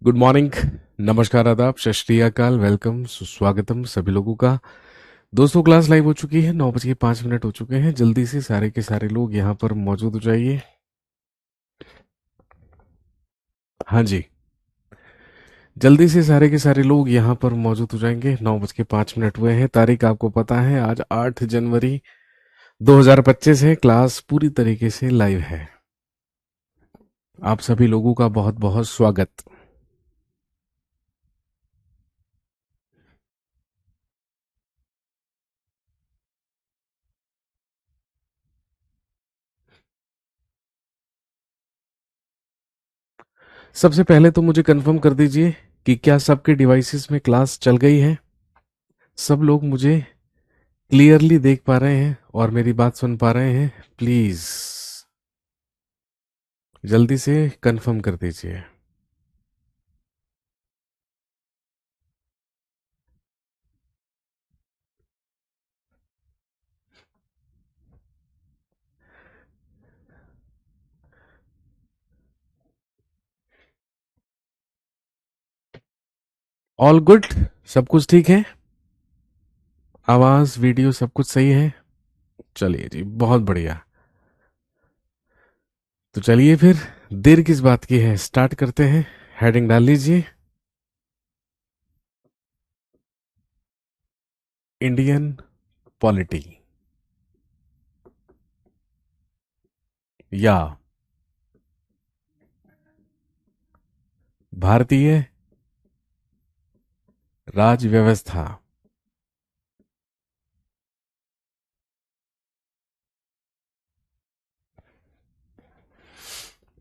Good morning. नमस्कार, आदाब, सत श्री अकाल, वेलकम, सुस्वागतम सभी लोगों का। दोस्तों, क्लास लाइव हो चुकी है। 9:05 हो चुके हैं। जल्दी से सारे के सारे लोग यहाँ पर मौजूद हो जाइए। हाँ जी, जल्दी से सारे के सारे लोग यहाँ पर मौजूद हो जाएंगे। 9:05 हुए हैं। तारीख आपको पता है, आज 8 जनवरी 2025 है। क्लास पूरी तरीके से लाइव है। आप सभी लोगों का बहुत बहुत स्वागत। सबसे पहले तो मुझे कंफर्म कर दीजिए कि क्या सबके डिवाइसेस में क्लास चल गई है। सब लोग मुझे क्लियरली देख पा रहे हैं और मेरी बात सुन पा रहे हैं? प्लीज जल्दी से कंफर्म कर दीजिए। ऑल गुड, सब कुछ ठीक है। आवाज वीडियो सब कुछ सही है। चलिए जी, बहुत बढ़िया। तो चलिए फिर, देर किस बात की है, स्टार्ट करते हैं। हेडिंग डाल लीजिए, इंडियन पॉलिटी या भारतीय राज व्यवस्था।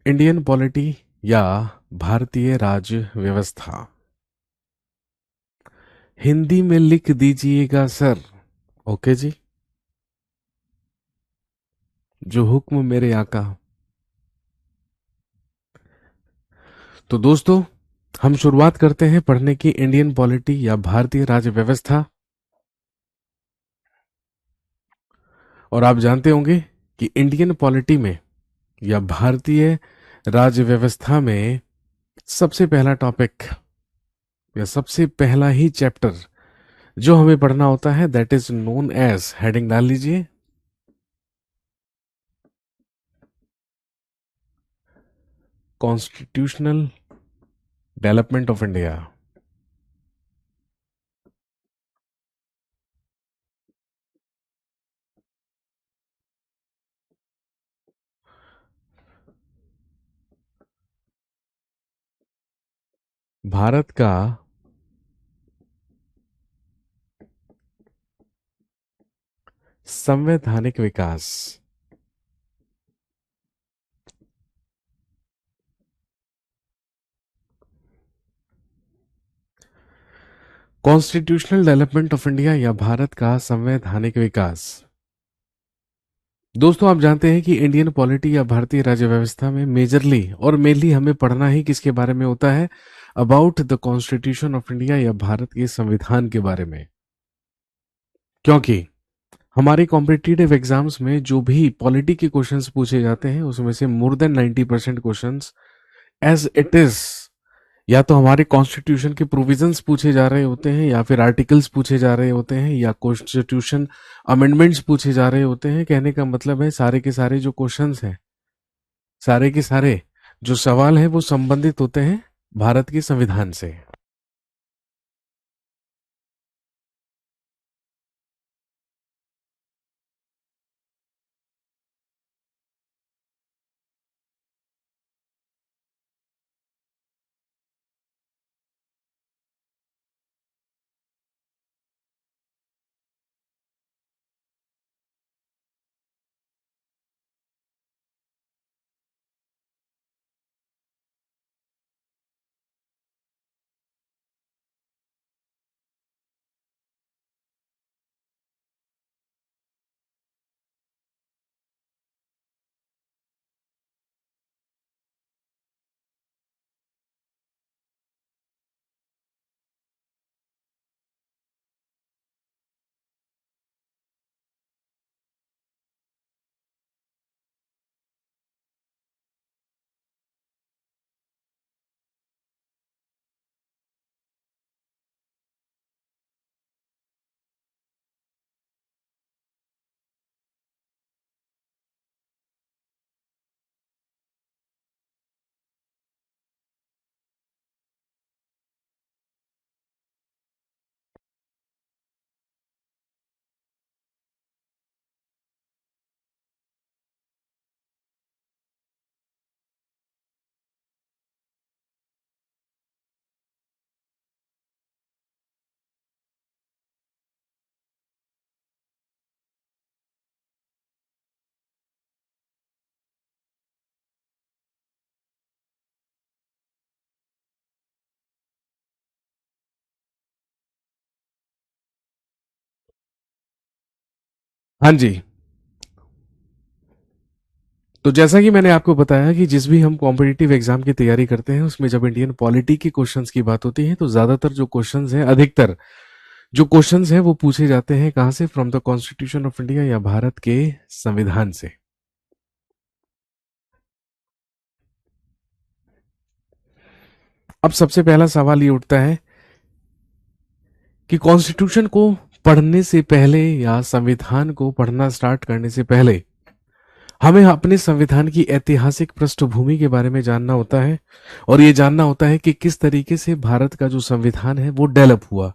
इंडियन पॉलिटी या भारतीय राज व्यवस्था। हिंदी में लिख दीजिएगा सर। ओके जी, जो हुक्म मेरे आका। तो दोस्तों, हम शुरुआत करते हैं पढ़ने की इंडियन पॉलिटी या भारतीय राज्य व्यवस्था। और आप जानते होंगे कि इंडियन पॉलिटी में या भारतीय राज्य व्यवस्था में सबसे पहला टॉपिक या सबसे पहला ही चैप्टर जो हमें पढ़ना होता है, that is known as, heading डाल लीजिए, कॉन्स्टिट्यूशनल डेवलपमेंट ऑफ इंडिया। भारत का संवैधानिक विकास। कॉन्स्टिट्यूशनल डेवलपमेंट ऑफ इंडिया या भारत का संवैधानिक विकास। दोस्तों, आप जानते हैं कि इंडियन पॉलिटी या भारतीय राज्य व्यवस्था में मेजरली और मेनली हमें पढ़ना ही किसके बारे में होता है? About the constitution of India या भारत के संविधान के बारे में। क्योंकि हमारे कॉम्पिटिटिव एग्जाम्स में जो भी पॉलिटी के क्वेश्चंस पूछे जाते हैं उसमें से more than 90% questions as it is या तो हमारे कॉन्स्टिट्यूशन के प्रोविजंस पूछे जा रहे होते हैं, या फिर आर्टिकल्स पूछे जा रहे होते हैं, या कॉन्स्टिट्यूशन अमेंडमेंट्स पूछे जा रहे होते हैं। कहने का मतलब है, सारे के सारे जो क्वेश्चंस हैं, सारे के सारे जो सवाल हैं, वो संबंधित होते हैं भारत के संविधान से। हाँ जी। तो जैसा कि मैंने आपको बताया कि जिस भी हम कॉम्पिटिटिव एग्जाम की तैयारी करते हैं उसमें जब इंडियन पॉलिटी के क्वेश्चंस की बात होती है तो ज्यादातर जो क्वेश्चंस हैं, अधिकतर जो क्वेश्चंस हैं वो पूछे जाते हैं कहां से, from the constitution of India या भारत के संविधान से। अब सबसे पहला सवाल ये उठता है कि कॉन्स्टिट्यूशन को पढ़ने से पहले या संविधान को पढ़ना स्टार्ट करने से पहले हमें अपने संविधान की ऐतिहासिक पृष्ठभूमि के बारे में जानना होता है, और ये जानना होता है कि किस तरीके से भारत का जो संविधान है वो डेवलप हुआ,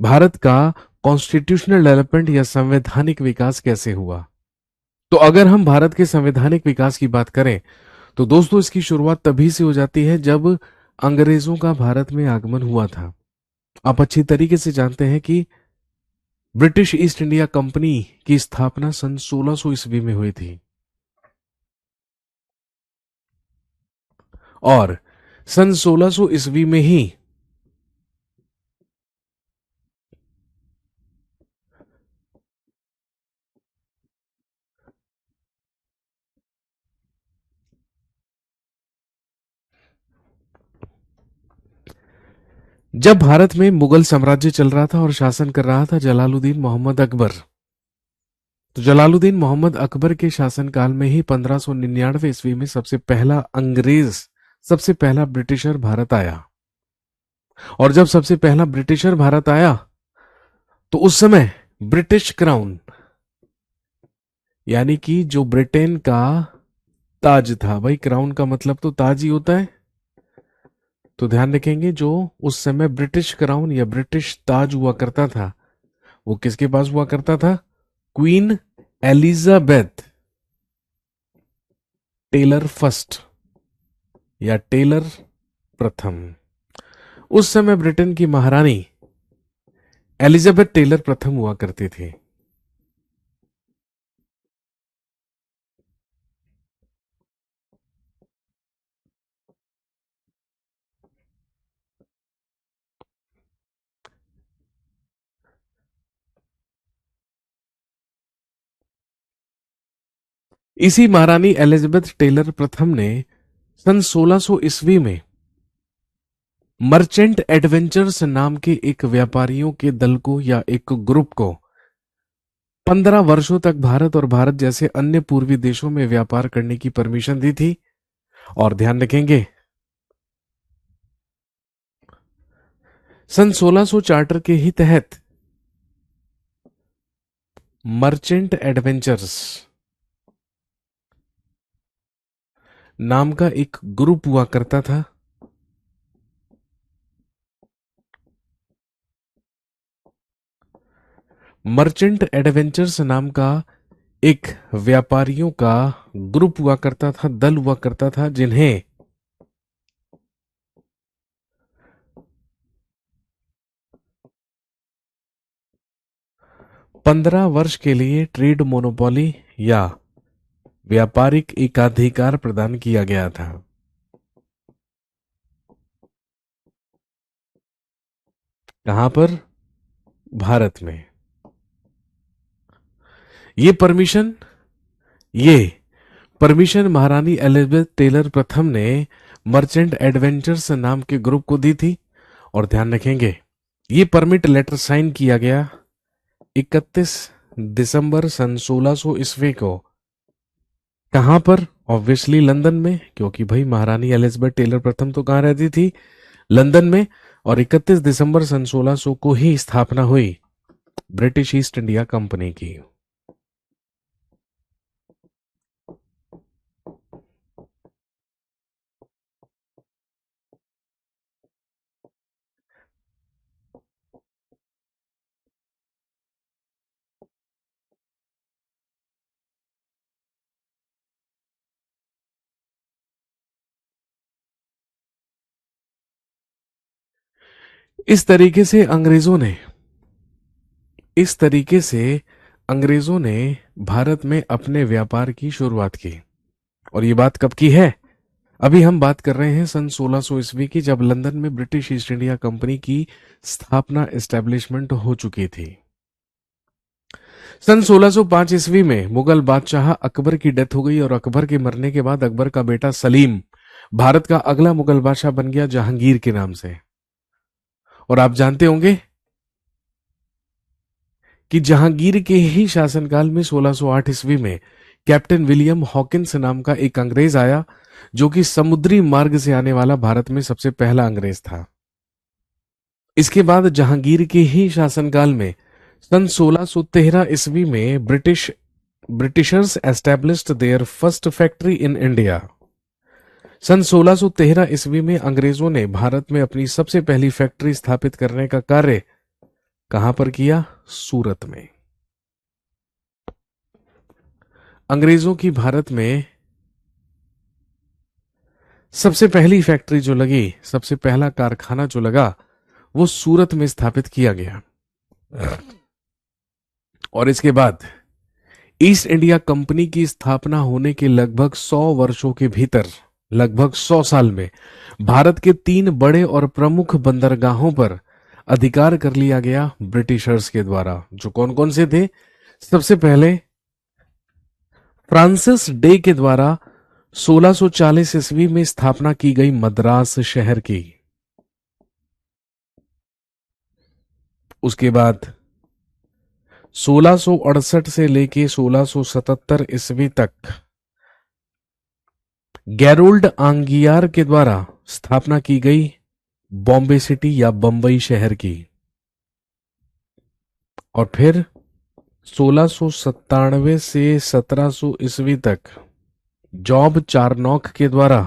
भारत का कॉन्स्टिट्यूशनल डेवलपमेंट या संवैधानिक विकास कैसे हुआ। तो अगर हम भारत के संवैधानिक विकास की बात करें तो दोस्तों इसकी शुरुआत तभी से हो जाती है जब अंग्रेजों का भारत में आगमन हुआ था। आप अच्छी तरीके से जानते हैं कि ब्रिटिश ईस्ट इंडिया कंपनी की स्थापना सन 1600 ईस्वी में हुई थी, और सन 1600 ईस्वी में ही जब भारत में मुगल साम्राज्य चल रहा था और शासन कर रहा था जलालुद्दीन मोहम्मद अकबर, तो जलालुद्दीन मोहम्मद अकबर के शासनकाल में ही 1599 ईस्वी में सबसे पहला अंग्रेज, सबसे पहला ब्रिटिशर भारत आया। और जब सबसे पहला ब्रिटिशर भारत आया तो उस समय ब्रिटिश क्राउन, यानी कि जो ब्रिटेन का ताज था, भाई क्राउन का मतलब तो ताज ही होता है, तो ध्यान रखेंगे जो उस समय ब्रिटिश क्राउन या ब्रिटिश ताज हुआ करता था वो किसके पास हुआ करता था? क्वीन एलिजाबेथ टेलर फर्स्ट या टेलर प्रथम। उस समय ब्रिटेन की महारानी एलिजाबेथ टेलर प्रथम हुआ करती थी। इसी महारानी एलिजाबेथ टेलर प्रथम ने सन 1600 ईस्वी में मर्चेंट एडवेंचर्स नाम के एक व्यापारियों के दल को या एक ग्रुप को 15 वर्षों तक भारत और भारत जैसे अन्य पूर्वी देशों में व्यापार करने की परमिशन दी थी। और ध्यान रखेंगे सन 1600 चार्टर के ही तहत मर्चेंट एडवेंचर्स नाम का एक ग्रुप हुआ करता था, मर्चेंट एडवेंचर्स नाम का एक व्यापारियों का ग्रुप हुआ करता था, दल हुआ करता था, जिन्हें 15 वर्ष के लिए ट्रेड मोनोपोली या व्यापारिक एकाधिकार प्रदान किया गया था। कहां पर? भारत में। ये परमिशन ये परमिशन महारानी एलिजाबेथ टेलर प्रथम ने मर्चेंट एडवेंचर्स नाम के ग्रुप को दी थी। और ध्यान रखेंगे ये परमिट लेटर साइन किया गया 31 दिसंबर सन 1600 ईस्वी को। कहां पर? ऑब्वियसली लंदन में, क्योंकि भाई महारानी एलिजाबेथ टेलर प्रथम तो कहां रहती थी? लंदन में। और 31 दिसंबर सन 1600 को ही स्थापना हुई ब्रिटिश ईस्ट इंडिया कंपनी की। इस तरीके से अंग्रेजों ने भारत में अपने व्यापार की शुरुआत की। और ये बात कब की है? अभी हम बात कर रहे हैं सन 1600 ईस्वी की, जब लंदन में ब्रिटिश ईस्ट इंडिया कंपनी की स्थापना, एस्टेब्लिशमेंट हो चुकी थी। सन 1605 ईस्वी में मुगल बादशाह अकबर की डेथ हो गई और अकबर के मरने के बाद अकबर का बेटा सलीम भारत का अगला मुगल बादशाह बन गया जहांगीर के नाम से। और आप जानते होंगे कि जहांगीर के ही शासनकाल में 1608 ईस्वी में कैप्टन विलियम हॉकिंस नाम का एक अंग्रेज आया, जो कि समुद्री मार्ग से आने वाला भारत में सबसे पहला अंग्रेज था। इसके बाद जहांगीर के ही शासनकाल में सन 1613 ईस्वी में Britishers established their first factory in India. सन 1613 ईस्वी में अंग्रेजों ने भारत में अपनी सबसे पहली फैक्ट्री स्थापित करने का कार्य कहां पर किया? सूरत में। अंग्रेजों की भारत में सबसे पहली फैक्ट्री जो लगी, सबसे पहला कारखाना जो लगा, वो सूरत में स्थापित किया गया। और इसके बाद ईस्ट इंडिया कंपनी की स्थापना होने के लगभग 100 वर्षों के भीतर, लगभग 100 साल में भारत के 3 बड़े और प्रमुख बंदरगाहों पर अधिकार कर लिया गया ब्रिटिशर्स के द्वारा। जो कौन कौन से थे? सबसे पहले फ्रांसिस डे के द्वारा 1640 ईस्वी में स्थापना की गई मद्रास शहर की। उसके बाद 1668 से लेके 1677 ईस्वी तक गैरोल्ड आंगियार के द्वारा स्थापना की गई बॉम्बे सिटी या बंबई शहर की। और फिर 1697 से 1700 ईस्वी तक जॉब चारनॉक के द्वारा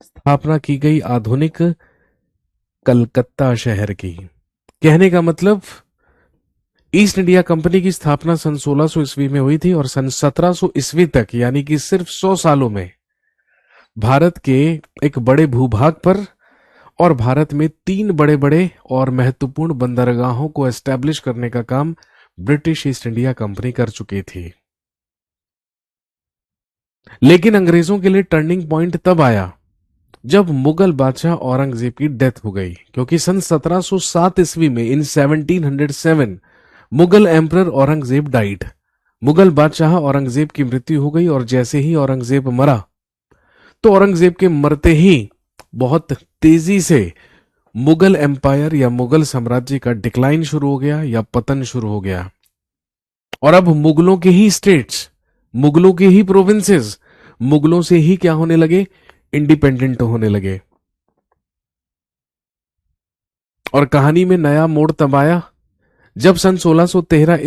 स्थापना की गई आधुनिक कलकत्ता शहर की। कहने का मतलब, ईस्ट इंडिया कंपनी की स्थापना सन 1600 ईस्वी में हुई थी और सन 1700 ईस्वी तक, यानी कि सिर्फ 100 सालों में भारत के एक बड़े भूभाग पर और भारत में 3 बड़े बड़े और महत्वपूर्ण बंदरगाहों को एस्टैब्लिश करने का काम ब्रिटिश ईस्ट इंडिया कंपनी कर चुकी थी। लेकिन अंग्रेजों के लिए टर्निंग पॉइंट तब आया जब मुगल बादशाह औरंगजेब की डेथ हो गई, क्योंकि सन 1707 ईस्वी में, इन 1707, मुगल एम्परर औरंगजेब डाइड। मुगल बादशाह औरंगजेब की मृत्यु हो गई और जैसे ही औरंगजेब मरा तो औरंगजेब के मरते ही बहुत तेजी से मुगल एम्पायर या मुगल साम्राज्य का डिक्लाइन शुरू हो गया या पतन शुरू हो गया। और अब मुगलों के ही स्टेट्स, मुगलों के ही प्रोविंसेस, मुगलों से ही क्या होने लगे? इंडिपेंडेंट होने लगे। और कहानी में नया मोड़ तब आया जब सन 1713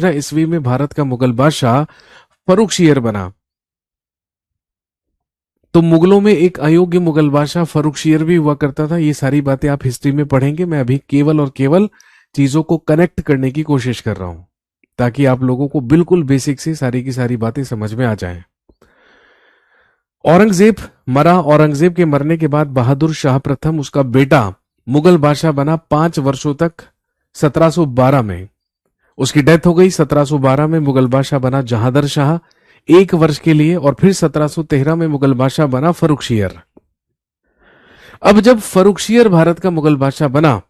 ईस्वी में भारत का मुगल बादशाह फर्रुखशियर बना। तो मुगलों में एक अयोग्य मुगल बादशाह फर्रुखशियर भी हुआ करता था। ये सारी बातें आप हिस्ट्री में पढ़ेंगे। मैं अभी केवल और केवल चीजों को कनेक्ट करने की कोशिश कर रहा हूं ताकि आप लोगों को बिल्कुल बेसिक से सारी की सारी बातें समझ में आ जाएं। औरंगजेब मरा। औरंगजेब के मरने के बाद बहादुर शाह प्रथम, उसका बेटा, मुगल बादशाह बना 5 वर्षों तक। 1712 में उसकी डेथ हो गई। 1712 में मुगल बादशाह बना जहांदर शाह 1 वर्ष के लिए, और फिर 1713 में मुगल बादशाह बना फर्रुखशियर। अब जब फर्रुखशियर भारत का मुगल बादशाह बना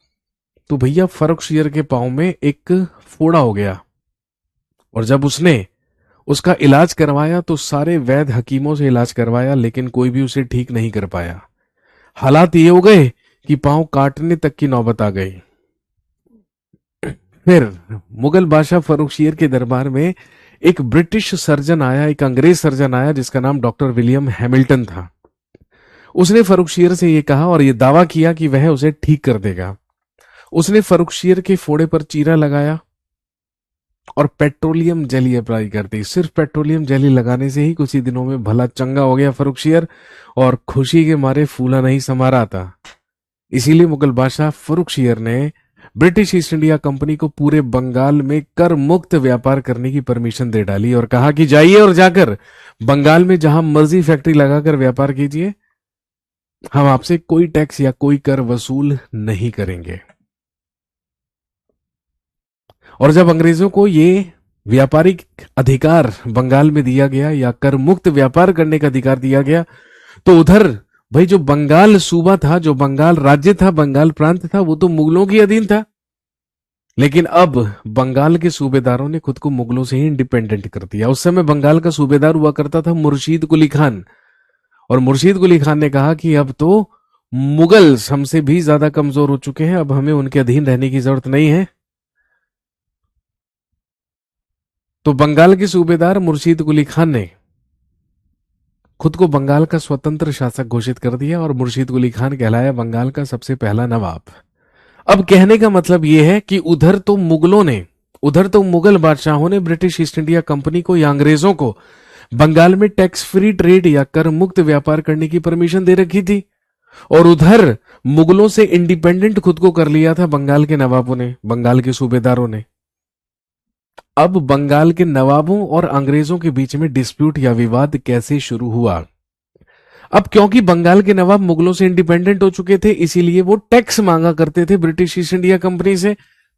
तो भैया फर्रुखशियर के पांव में एक फोड़ा हो गया, और जब उसने उसका इलाज करवाया तो सारे वैद्य हकीमों से इलाज करवाया, लेकिन कोई भी उसे ठीक नहीं कर पाया। हालात ये हो गए कि पांव काटने तक की नौबत आ गई। फिर मुगल बादशाह फर्रुखशियर के दरबार में एक ब्रिटिश सर्जन आया, एक अंग्रेज सर्जन आया जिसका नाम डॉक्टर विलियम हैमिल्टन था। उसने फर्रुखशियर से यह कहा और यह दावा किया कि वह उसे ठीक कर देगा। उसने फर्रुखशियर के फोड़े पर चीरा लगाया और पेट्रोलियम जेली अप्लाई कर दी। सिर्फ पेट्रोलियम जेली लगाने से ही कुछ ही दिनों में भला चंगा हो गया फर्रुखशियर, और खुशी के मारे फूला नहीं समा रहा था। इसीलिए मुगल बादशाह फर्रुखशियर ने ब्रिटिश ईस्ट इंडिया कंपनी को पूरे बंगाल में कर मुक्त व्यापार करने की परमिशन दे डाली और कहा कि जाइए और जाकर बंगाल में जहां मर्जी फैक्ट्री लगाकर व्यापार कीजिए, हम आपसे कोई टैक्स या कोई कर वसूल नहीं करेंगे। और जब अंग्रेजों को ये व्यापारिक अधिकार बंगाल में दिया गया या कर मुक्त व्यापार करने का अधिकार दिया गया, तो उधर भाई जो बंगाल सूबा था, जो बंगाल राज्य था, बंगाल प्रांत था, वो तो मुगलों के अधीन था। लेकिन अब बंगाल के सूबेदारों ने खुद को मुगलों से ही इंडिपेंडेंट कर दिया। उस समय बंगाल का सूबेदार हुआ करता था मुर्शीद कुली खान, और मुर्शीद कुली खान ने कहा कि अब तो मुगल हमसे भी ज्यादा कमजोर हो चुके हैं, अब हमें उनके अधीन रहने की जरूरत नहीं है। तो बंगाल के सूबेदार मुर्शीद कुली खान ने खुद को बंगाल का स्वतंत्र शासक घोषित कर दिया और मुर्शीद कुली खान कहलाया बंगाल का सबसे पहला नवाब। अब कहने का मतलब यह है कि उधर तो मुगल बादशाहों ने ब्रिटिश ईस्ट इंडिया कंपनी को या अंग्रेजों को बंगाल में टैक्स फ्री ट्रेड या कर मुक्त व्यापार करने की परमिशन दे रखी थी, और उधर मुगलों से इंडिपेंडेंट खुद को कर लिया था बंगाल के नवाबों ने, बंगाल के सूबेदारों ने। अब बंगाल के नवाबों और अंग्रेजों के बीच में डिस्प्यूट या विवाद कैसे शुरू हुआ? अब क्योंकि बंगाल के नवाब मुगलों से इंडिपेंडेंट हो चुके थे, इसीलिए वो टैक्स मांगा करते थे ब्रिटिश ईस्ट इंडिया कंपनी से,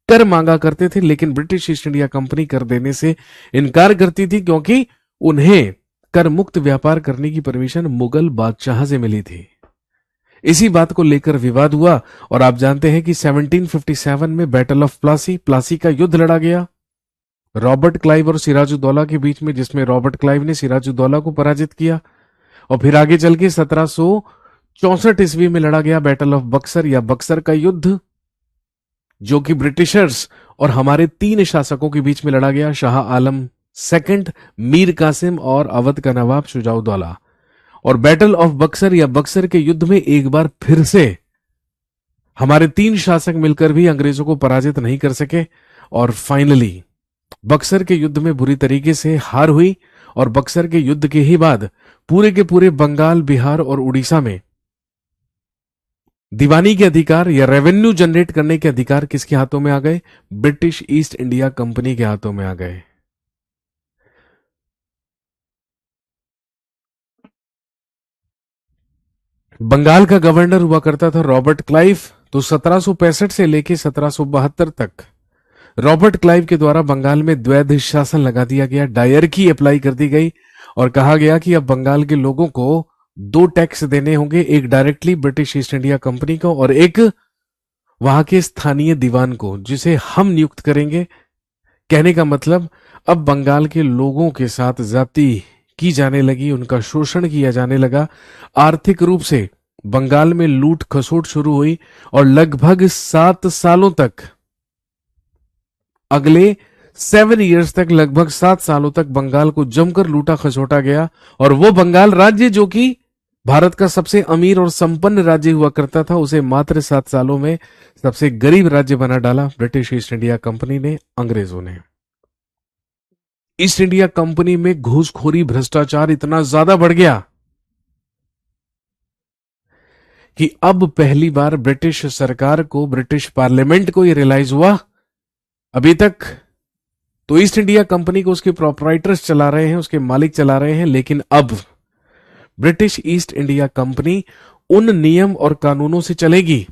कर मांगा करते थे, लेकिन ब्रिटिश ईस्ट इंडिया कंपनी कर देने से इनकार करती थी, क्योंकि उन्हें कर मुक्त व्यापार करने की परमिशन मुगल बादशाह से मिली थी। इसी बात को लेकर विवाद हुआ, और आप जानते हैं कि 1757 में बैटल ऑफ प्लासी का युद्ध लड़ा गया रॉबर्ट क्लाइव और सिराजुद्दौला के बीच में, जिसमें रॉबर्ट क्लाइव ने सिराजुद्दौला को पराजित किया। और फिर आगे चल के 1764 ईस्वी में लड़ा गया बैटल ऑफ बक्सर या बक्सर का युद्ध, जो कि ब्रिटिशर्स और हमारे 3 शासकों के बीच में लड़ा गया, शाह आलम सेकंड, मीर कासिम और अवध का नवाब शुजाउद्दौला। और बैटल ऑफ बक्सर या बक्सर के युद्ध में एक बार फिर से हमारे 3 शासक मिलकर भी अंग्रेजों को पराजित नहीं कर सके, और फाइनली बक्सर के युद्ध में बुरी तरीके से हार हुई। और बक्सर के युद्ध के ही बाद पूरे के पूरे बंगाल, बिहार और उड़ीसा में दीवानी के अधिकार या रेवेन्यू जनरेट करने के अधिकार किसके हाथों में आ गए? ब्रिटिश ईस्ट इंडिया कंपनी के हाथों में आ गए। बंगाल का गवर्नर हुआ करता था रॉबर्ट क्लाइव। तो 1765 से लेकर 1772 तक रॉबर्ट क्लाइव के द्वारा बंगाल में द्वैध शासन लगा दिया गया, डायरकी अप्लाई कर दी गई, और कहा गया कि अब बंगाल के लोगों को 2 टैक्स देने होंगे, एक directly British east India company को और एक वहां के स्थानीय दीवान को, जिसे हम नियुक्त करेंगे। कहने का मतलब अब बंगाल के लोगों के साथ ज्यादती की जाने लगी, उनका शोषण किया जाने लगा, आर्थिक रूप से बंगाल में लूट खसोट शुरू हुई, और लगभग 7 सालों तक, अगले 7 इयर्स तक, लगभग 7 सालों तक बंगाल को जमकर लूटा खसोटा गया। और वो बंगाल राज्य, जो कि भारत का सबसे अमीर और संपन्न राज्य हुआ करता था, उसे मात्र 7 सालों में सबसे गरीब राज्य बना डाला ब्रिटिश ईस्ट इंडिया कंपनी ने, अंग्रेजों ने। ईस्ट इंडिया कंपनी में घूसखोरी, भ्रष्टाचार इतना ज्यादा बढ़ गया कि अब पहली बार ब्रिटिश सरकार को, ब्रिटिश पार्लियामेंट को यह रियलाइज हुआ, अभी तक तो ईस्ट इंडिया कंपनी को उसके प्रोपराइटर्स चला रहे हैं, उसके मालिक चला रहे हैं, लेकिन अब ब्रिटिश ईस्ट इंडिया कंपनी उन नियम और कानूनों से चलेगी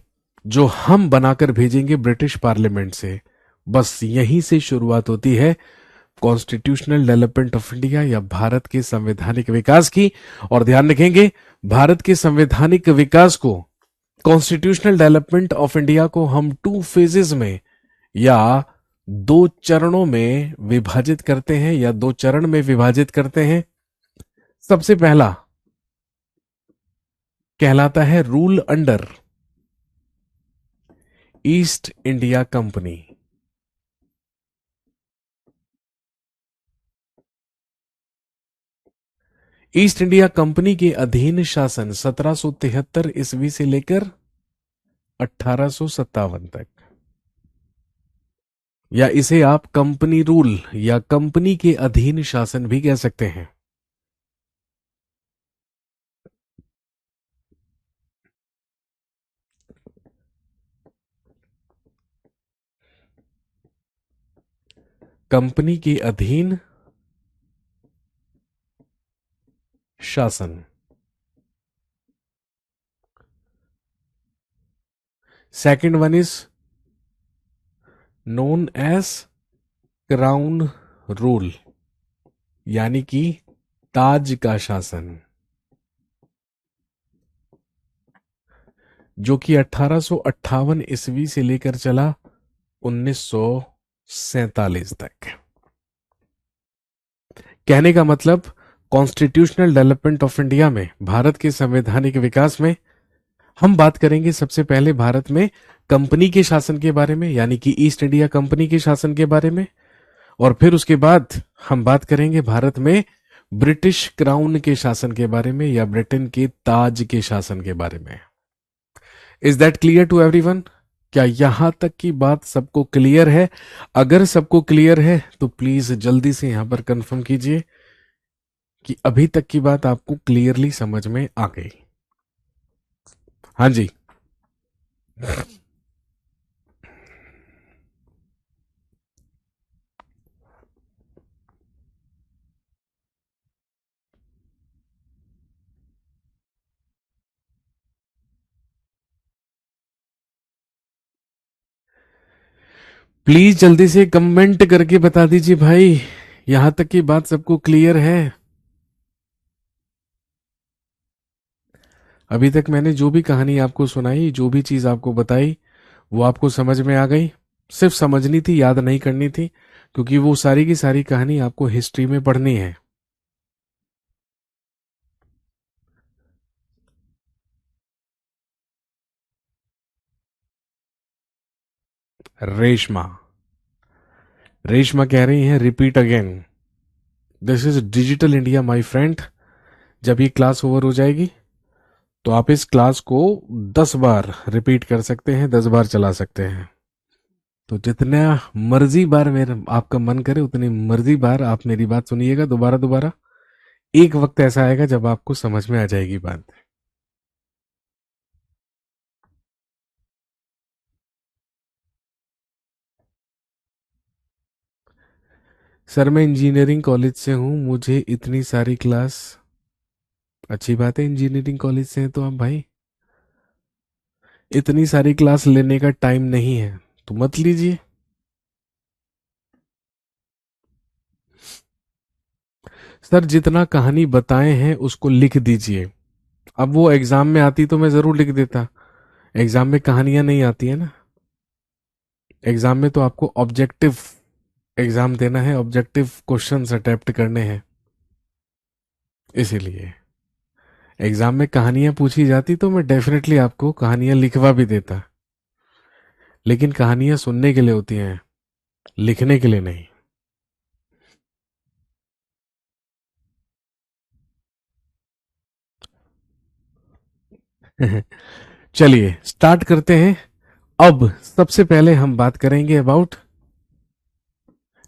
जो हम बनाकर भेजेंगे ब्रिटिश पार्लियामेंट से। बस यहीं से शुरुआत होती है कॉन्स्टिट्यूशनल डेवलपमेंट ऑफ इंडिया या भारत के संवैधानिक विकास की। और ध्यान रखेंगे, भारत के संवैधानिक विकास को, कॉन्स्टिट्यूशनल डेवलपमेंट ऑफ इंडिया को हम 2 फेजेस में या 2 चरणों में विभाजित करते हैं, या 2 चरण में विभाजित करते हैं। सबसे पहला कहलाता है rule under east India company. East India company के अधीन शासन 1773 ईस्वी से लेकर 1857 तक, या इसे आप कंपनी रूल या कंपनी के अधीन शासन भी कह सकते हैं। कंपनी के अधीन शासन। Second one is known as crown rule, यानी कि ताज का शासन, जो कि 1858 ईस्वी से लेकर चला 1947 तक। कहने का मतलब कॉन्स्टिट्यूशनल डेवलपमेंट ऑफ इंडिया में, भारत के संवैधानिक विकास में, हम बात करेंगे सबसे पहले भारत में कंपनी के शासन के बारे में, यानी कि ईस्ट इंडिया कंपनी के शासन के बारे में। और फिर उसके बाद हम बात करेंगे भारत में ब्रिटिश क्राउन के शासन के बारे में, या ब्रिटेन के ताज के शासन के बारे में। Is that clear to everyone? क्या यहां तक की बात सबको क्लियर है? अगर सबको क्लियर है तो प्लीज जल्दी से यहां पर कंफर्म कीजिए कि अभी तक की बात आपको क्लियरली समझ में आ गई। हाँ जी। प्लीज जल्दी से कमेंट करके बता दीजिए भाई, यहां तक की बात सबको क्लियर है? अभी तक मैंने जो भी कहानी आपको सुनाई, जो भी चीज आपको बताई, वो आपको समझ में आ गई? सिर्फ समझनी थी, याद नहीं करनी थी, क्योंकि वो सारी की सारी कहानी आपको हिस्ट्री में पढ़नी है। रेशमा, रेशमा कह रही हैं repeat again. This is digital India my friend. जब ये क्लास ओवर हो जाएगी तो आप इस क्लास को 10 बार रिपीट कर सकते हैं, 10 बार चला सकते हैं। तो जितना मर्जी बार मेरा आपका मन करे उतनी मर्जी बार आप मेरी बात सुनिएगा, दोबारा दोबारा। एक वक्त ऐसा आएगा जब आपको समझ में आ जाएगी बात। सर मैं इंजीनियरिंग कॉलेज से हूं, मुझे इतनी सारी क्लास। अच्छी बात है, इंजीनियरिंग कॉलेज से हैं तो आप भाई, इतनी सारी क्लास लेने का टाइम नहीं है तो मत लीजिए। सर जितना कहानी बताए हैं उसको लिख दीजिए। अब वो एग्जाम में आती तो मैं जरूर लिख देता, एग्जाम में कहानियां नहीं आती है ना। एग्जाम में तो आपको ऑब्जेक्टिव एग्जाम देना है, ऑब्जेक्टिव क्वेश्चंस अटेम्प्ट करने हैं, इसीलिए एग्जाम में कहानियां पूछी जाती तो मैं डेफिनेटली आपको कहानियां लिखवा भी देता। लेकिन कहानियां सुनने के लिए होती हैं, लिखने के लिए नहीं। चलिए स्टार्ट करते हैं। अब सबसे पहले हम बात करेंगे अबाउट,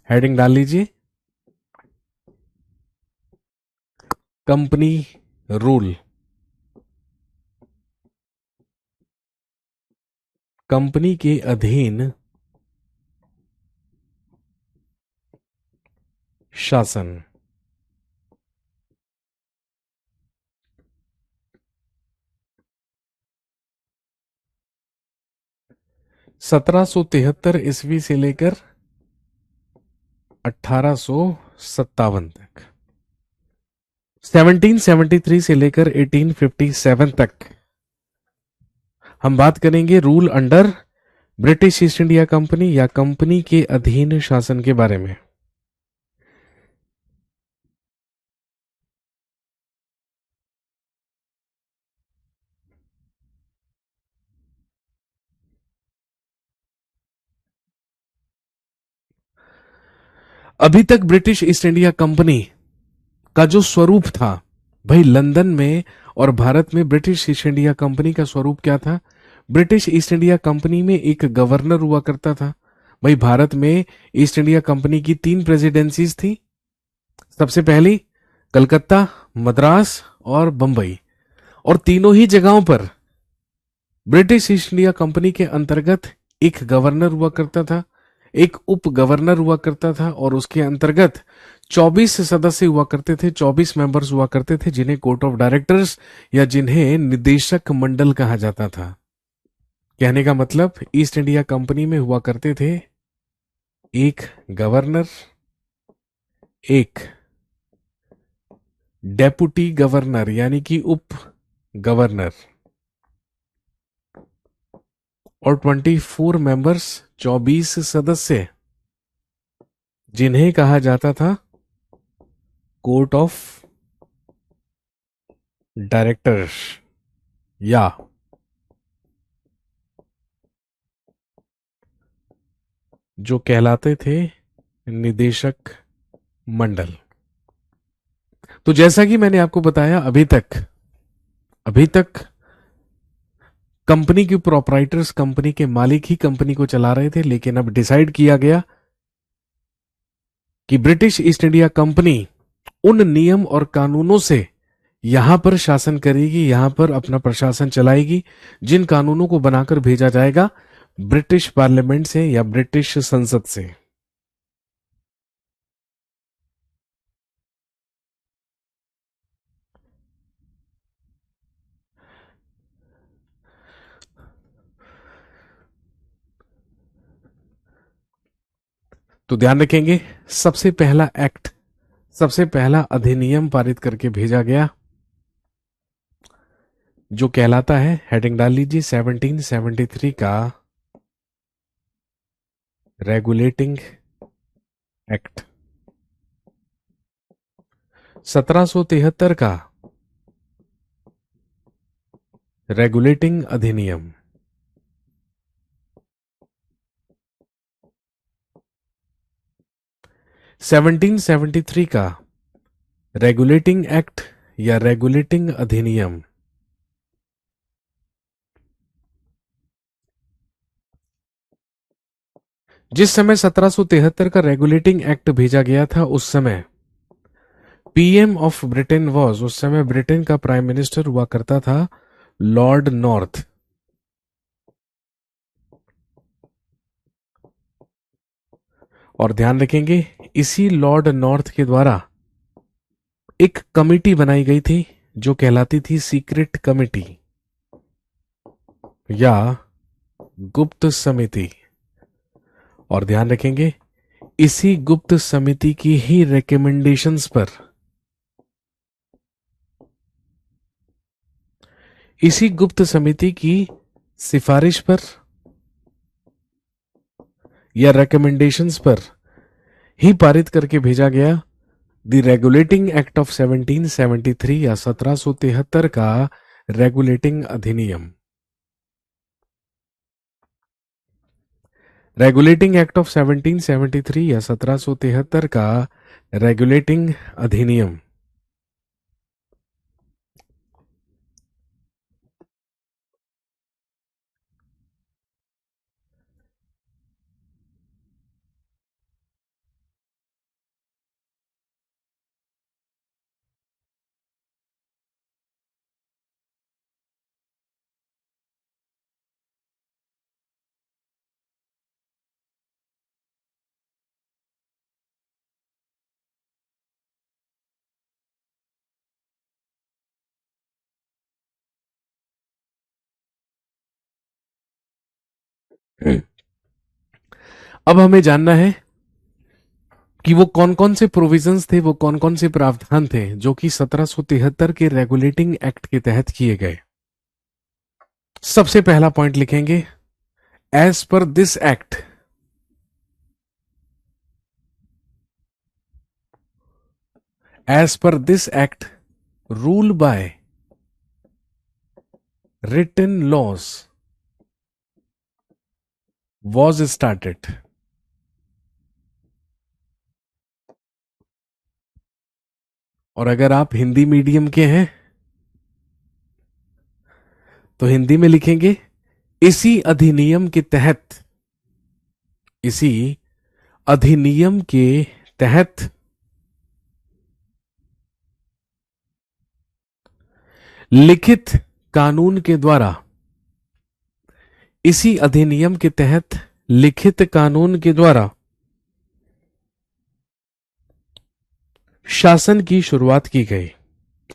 हेडिंग डाल लीजिए, कंपनी रूल। कंपनी के अधीन शासन। 1773 ईस्वी से लेकर 1857 तक, 1773 से लेकर 1857 तक हम बात करेंगे rule under British east India company, या कंपनी के अधीन शासन के बारे में। अभी तक ब्रिटिश ईस्ट इंडिया कंपनी का जो स्वरूप था भाई, लंदन में और भारत में ब्रिटिश ईस्ट इंडिया कंपनी का स्वरूप क्या था? ब्रिटिश ईस्ट इंडिया कंपनी में एक गवर्नर हुआ करता था। भाई भारत में ईस्ट इंडिया कंपनी की 3 प्रेसिडेंसीज थी। सबसे पहली कलकत्ता, मद्रास और बंबई। और तीनों ही जगहों पर ब्रिटिश ईस्ट इंडिया कंपनी के अंतर्गत एक गवर्नर हुआ करता था, एक उप गवर्नर हुआ करता था, और उसके अंतर्गत 24 सदस्य हुआ करते थे, 24 मेंबर्स हुआ करते थे, जिन्हें कोर्ट ऑफ डायरेक्टर्स या जिन्हें निदेशक मंडल कहा जाता था। कहने का मतलब ईस्ट इंडिया कंपनी में हुआ करते थे एक गवर्नर, एक डेपुटी गवर्नर यानी कि उप गवर्नर, और 24 मेंबर्स, 24 सदस्य, जिन्हें कहा जाता था कोर्ट ऑफ डायरेक्टर्स या जो कहलाते थे निदेशक मंडल। तो जैसा कि मैंने आपको बताया, अभी तक कंपनी के प्रोपराइटर्स, कंपनी के मालिक ही कंपनी को चला रहे थे, लेकिन अब डिसाइड किया गया कि ब्रिटिश ईस्ट इंडिया कंपनी उन नियम और कानूनों से यहां पर शासन करेगी, यहां पर अपना प्रशासन चलाएगी, जिन कानूनों को बनाकर भेजा जाएगा ब्रिटिश पार्लियामेंट से या ब्रिटिश संसद से। तो ध्यान रखेंगे, सबसे पहला एक्ट, सबसे पहला अधिनियम पारित करके भेजा गया, जो कहलाता है, हेडिंग डाल लीजिए, 1773 का रेगुलेटिंग एक्ट, 1773 का रेगुलेटिंग अधिनियम, 1773 का रेगुलेटिंग एक्ट या रेगुलेटिंग अधिनियम। जिस समय 1773 का रेगुलेटिंग एक्ट भेजा गया था, उस समय पीएम ऑफ ब्रिटेन वॉज, उस समय ब्रिटेन का प्राइम मिनिस्टर हुआ करता था लॉर्ड नॉर्थ। और ध्यान रखेंगे, इसी लॉर्ड नॉर्थ के द्वारा एक कमेटी बनाई गई थी जो कहलाती थी सीक्रेट कमेटी या गुप्त समिति। और ध्यान रखेंगे, इसी गुप्त समिति की ही रिकमेंडेशंस पर, इसी गुप्त समिति की सिफारिश पर या रिकमेंडेशंस पर ही पारित करके भेजा गया द रेगुलेटिंग एक्ट ऑफ 1773 या 1773 का रेगुलेटिंग अधिनियम। रेगुलेटिंग एक्ट ऑफ 1773 या 1773 का रेगुलेटिंग अधिनियम। अब हमें जानना है कि वो कौन कौन से प्रोविजंस थे, वो कौन कौन से प्रावधान थे जो कि 1773 के रेगुलेटिंग एक्ट के तहत किए गए। सबसे पहला पॉइंट लिखेंगे, as per this act, as per this act rule by written laws was started। और अगर आप हिंदी मीडियम के हैं तो हिंदी में लिखेंगे, इसी अधिनियम के तहत, इसी अधिनियम के तहत लिखित कानून के द्वारा, इसी अधिनियम के तहत लिखित कानून के द्वारा शासन की शुरुआत की गई।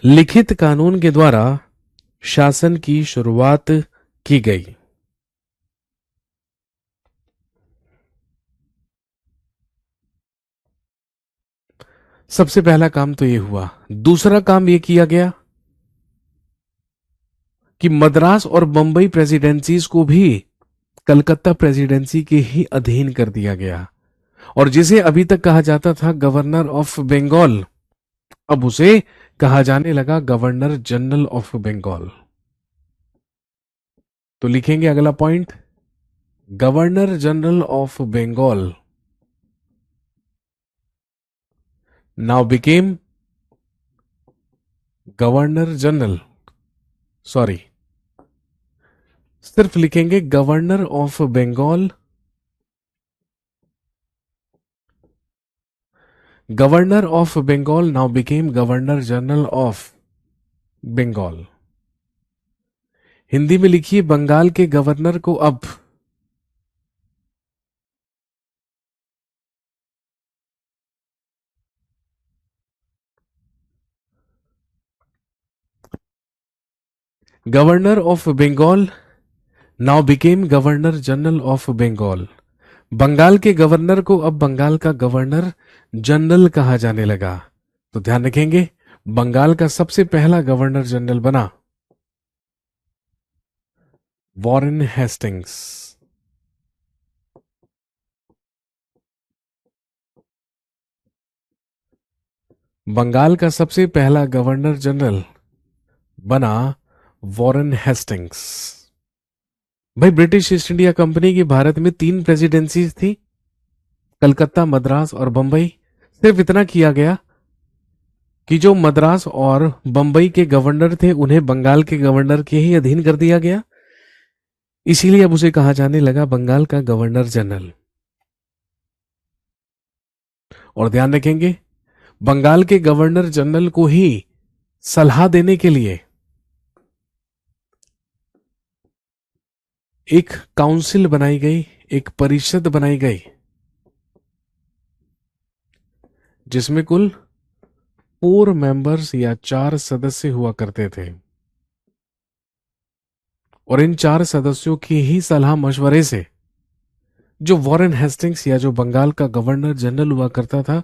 लिखित कानून के द्वारा शासन की शुरुआत की गई। सबसे पहला काम तो यह हुआ। दूसरा काम यह किया गया कि मद्रास और बंबई प्रेसिडेंसीज को भी कलकत्ता प्रेसिडेंसी के ही अधीन कर दिया गया, और जिसे अभी तक कहा जाता था गवर्नर ऑफ बंगाल, अब उसे कहा जाने लगा गवर्नर जनरल ऑफ बंगाल। तो लिखेंगे अगला point, governor general of Bengal now became governor general, sorry, सिर्फ लिखेंगे governor of Bengal, governor of Bengal now became governor general of Bengal. Hindi में लिखिए बंगाल के गवर्नर को अब governor of Bengal now became governor general of Bengal. Bengal के गवर्नर को अब बंगाल का गवर्नर जनरल कहा जाने लगा। तो ध्यान रखेंगे, बंगाल का सबसे पहला गवर्नर जनरल बना वॉरेन हेस्टिंग्स। बंगाल का सबसे पहला गवर्नर जनरल बना वॉरेन हेस्टिंग्स। भाई, ब्रिटिश ईस्ट इंडिया कंपनी की भारत में 3 प्रेसिडेंसीज थी, कलकत्ता, मद्रास और बंबई। सिर्फ इतना किया गया कि जो मद्रास और बंबई के गवर्नर थे उन्हें बंगाल के गवर्नर के ही अधीन कर दिया गया, इसीलिए अब उसे कहा जाने लगा बंगाल का गवर्नर जनरल। और ध्यान रखेंगे, बंगाल के गवर्नर जनरल को ही सलाह देने के लिए एक काउंसिल बनाई गई, एक परिषद बनाई गई, जिसमें कुल 4 मेंबर्स या 4 सदस्य हुआ करते थे। और इन 4 सदस्यों की ही सलाह मशवरे से जो वॉरेन हेस्टिंग्स या जो बंगाल का गवर्नर जनरल हुआ करता था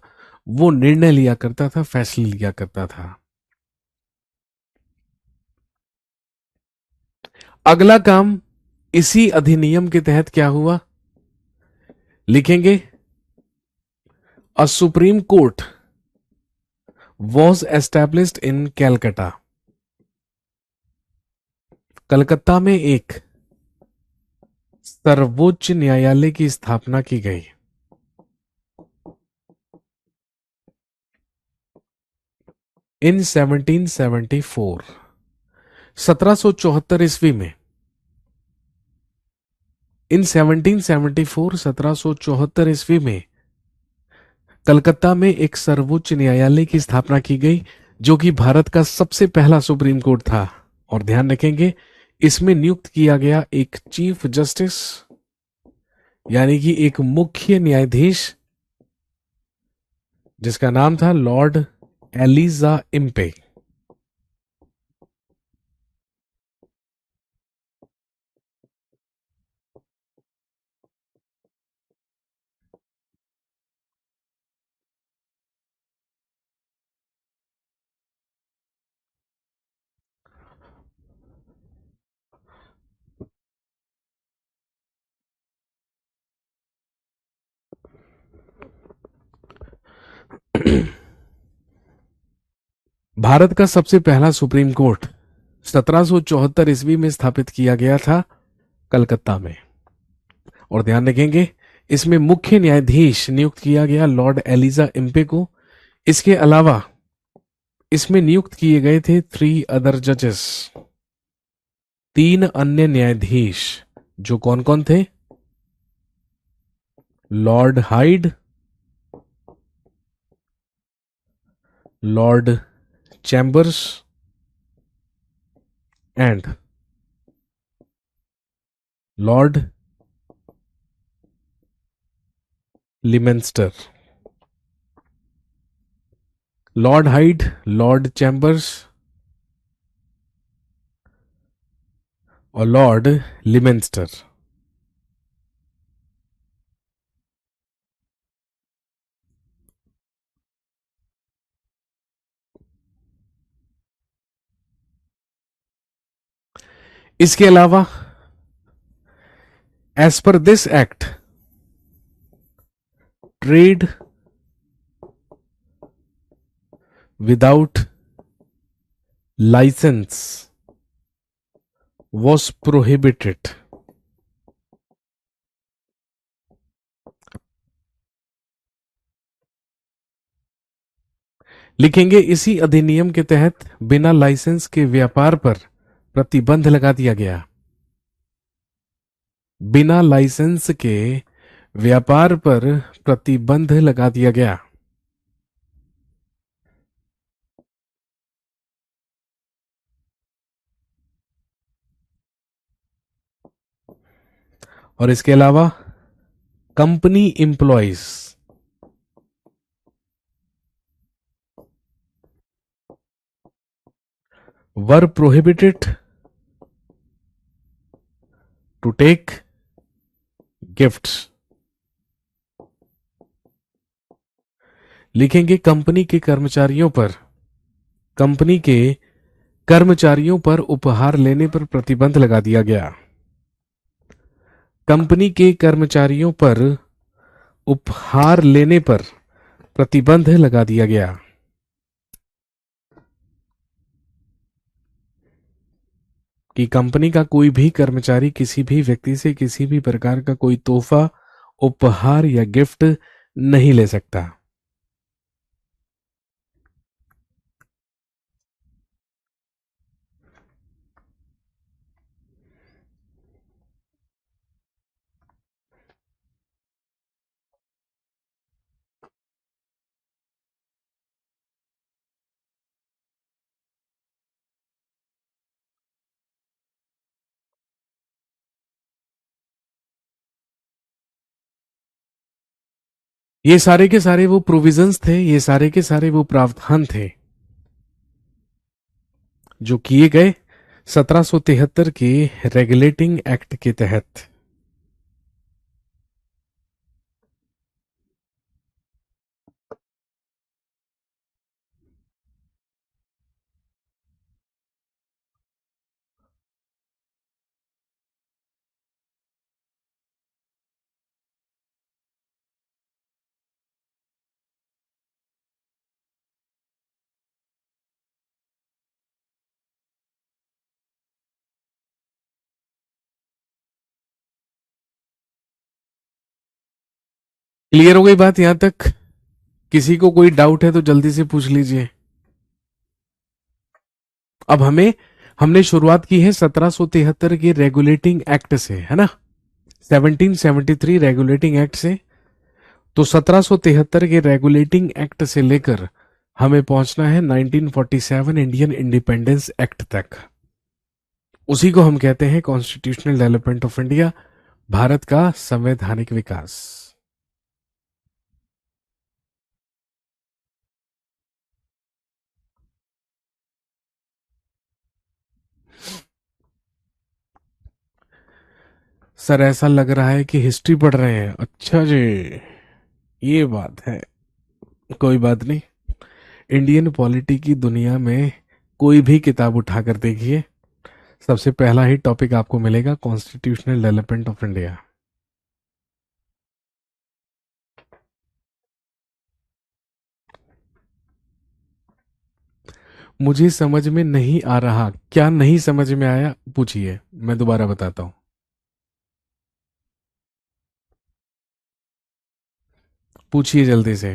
वो निर्णय लिया करता था, फैसले लिया करता था। अगला काम इसी अधिनियम के तहत क्या हुआ, लिखेंगे अ supreme court was established in Calcutta. Calcutta में एक सर्वोच्च न्यायालय की स्थापना की गई। इन 1774, 1774 ईस्वी में, इन 1774, 1774 ईस्वी में कलकत्ता में एक सर्वोच्च न्यायालय की स्थापना की गई, जो कि भारत का सबसे पहला सुप्रीम कोर्ट था। और ध्यान रखेंगे, इसमें नियुक्त किया गया एक चीफ जस्टिस, यानी कि एक मुख्य न्यायाधीश, जिसका नाम था लॉर्ड एलिजा इम्पे। भारत का सबसे पहला सुप्रीम कोर्ट 1774 ईस्वी में स्थापित किया गया था कलकत्ता में। और ध्यान रखेंगे, इसमें मुख्य न्यायाधीश नियुक्त किया गया लॉर्ड एलिजा इम्पे को। इसके अलावा इसमें नियुक्त किए गए थे 3 अदर जजेस, 3 अन्य न्यायाधीश, जो कौन कौन थे, Lord Hyde, Lord Chambers and Lord Limenster. Lord Hyde, Lord Chambers और लॉर्ड लिमेंस्टर। इसके अलावा as per this act, trade without licence was prohibited. लिखेंगे इसी अधिनियम के तहत बिना लाइसेंस के व्यापार पर प्रतिबंध लगा दिया गया। बिना लाइसेंस के व्यापार पर प्रतिबंध लगा दिया गया। और इसके अलावा company employees were prohibited to take gifts. लिखेंगे कंपनी के कर्मचारियों पर उपहार लेने पर प्रतिबंध लगा दिया गया। कंपनी के कर्मचारियों पर उपहार लेने पर प्रतिबंध लगा दिया गया। कि कंपनी का कोई भी कर्मचारी किसी भी व्यक्ति से किसी भी प्रकार का कोई तोहफा, उपहार या गिफ्ट नहीं ले सकता। ये सारे के सारे वो प्रोविजंस थे, ये सारे के सारे वो प्रावधान थे जो किए गए 1773 के रेगुलेटिंग एक्ट के तहत। क्लियर हो गई बात यहां तक? किसी को कोई डाउट है तो जल्दी से पूछ लीजिए। अब हमने शुरुआत की है 1773 के रेगुलेटिंग एक्ट से, है ना, 1773 रेगुलेटिंग एक्ट से। तो 1773 के रेगुलेटिंग एक्ट से लेकर हमें पहुंचना है 1947 इंडियन इंडिपेंडेंस एक्ट तक। उसी को हम कहते हैं कॉन्स्टिट्यूशनल डेवलपमेंट ऑफ इंडिया, भारत का संवैधानिक विकास। सर ऐसा लग रहा है कि हिस्ट्री पढ़ रहे हैं। अच्छा जी, ये बात है। कोई बात नहीं, इंडियन पॉलिटी की दुनिया में कोई भी किताब उठाकर देखिए, सबसे पहला ही टॉपिक आपको मिलेगा कॉन्स्टिट्यूशनल डेवलपमेंट ऑफ इंडिया। मुझे समझ में नहीं आ रहा, क्या नहीं समझ में आया पूछिए, मैं दोबारा बताता हूं। पूछिए जल्दी से,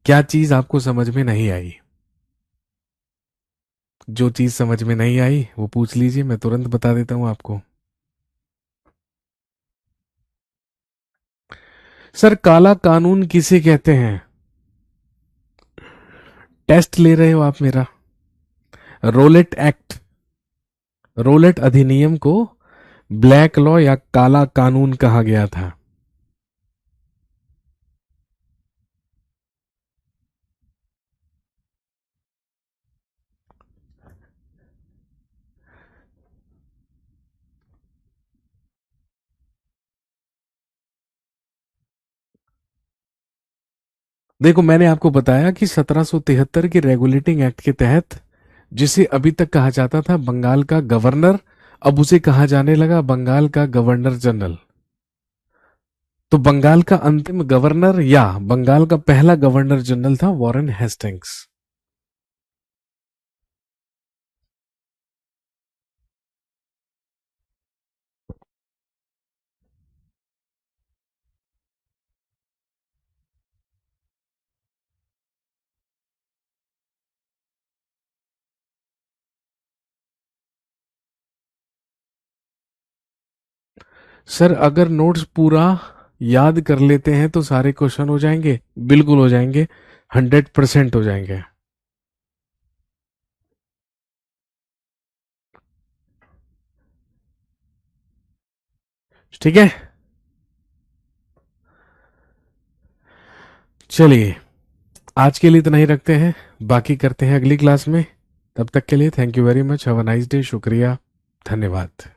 क्या चीज आपको समझ में नहीं आई? जो चीज समझ में नहीं आई वो पूछ लीजिए, मैं तुरंत बता देता हूं आपको। सर काला कानून किसे कहते हैं? टेस्ट ले रहे हो आप मेरा? रोलेट एक्ट, रोलेट अधिनियम को ब्लैक लॉ या काला कानून कहा गया था। देखो मैंने आपको बताया कि 1773 के रेगुलेटिंग एक्ट के तहत, जिसे अभी तक कहा जाता था बंगाल का गवर्नर अब उसे कहा जाने लगा बंगाल का गवर्नर जनरल। तो बंगाल का अंतिम गवर्नर या बंगाल का पहला गवर्नर जनरल था वॉरेन हेस्टिंग्स। सर अगर नोट्स पूरा याद कर लेते हैं तो सारे क्वेश्चन हो जाएंगे, बिल्कुल हो जाएंगे, 100% हो जाएंगे। ठीक है, चलिए आज के लिए इतना ही रखते हैं, बाकी करते हैं अगली क्लास में। तब तक के लिए thank you very much, have a nice day, शुक्रिया, धन्यवाद।